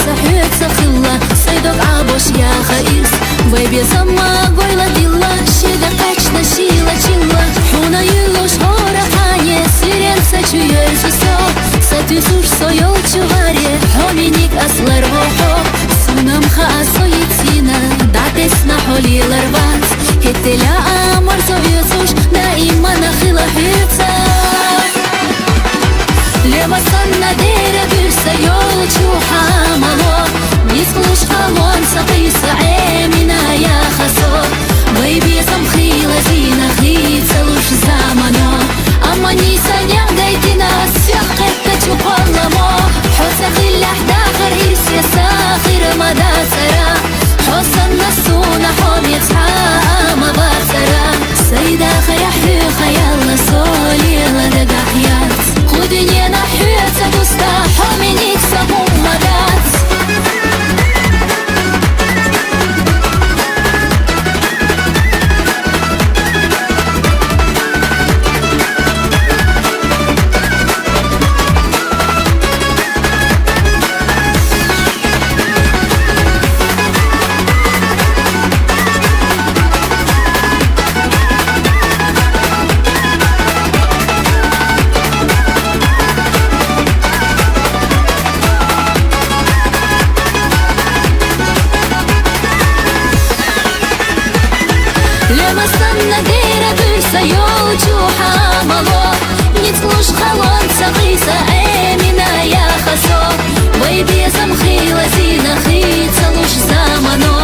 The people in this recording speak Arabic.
صحيت خلا صيدك عبوش يا خيس ويبي زما قويلة ديلا شيدا كачна شيلا чила حونا يلوش غورا خاني سيرين سачуер жесо сатюсуш соёл чуваре حومينيك أصلر غوحو سونам خاصويتينا داتس نحولي لربات هتلا أمر زويسوش دائما نخيلا حيتا لما صنع ديرا بيرسا يول چوحا مالو نسلوش خالون سقيس عيمنا يا خسو ويبي سمخيلا زينا خيتا لوش زامنو أما نيسا نيام دايتنا سيخ قتا چوقالمو حوسا خيلا حداخر إرسيا ساخر مدى سرا حوسا نسونا حوم يتحا مباترا سيدا خيحي خيالا سولي لدى حيات خدني نحيت بستا حومينيك سمو مدات لما صنع ديرا بيرسا يول چوحا مالو نتلوش خالون سقيسا عيمنا يا خسو ويبي سمخيلا زينا خيتا لوش زامنو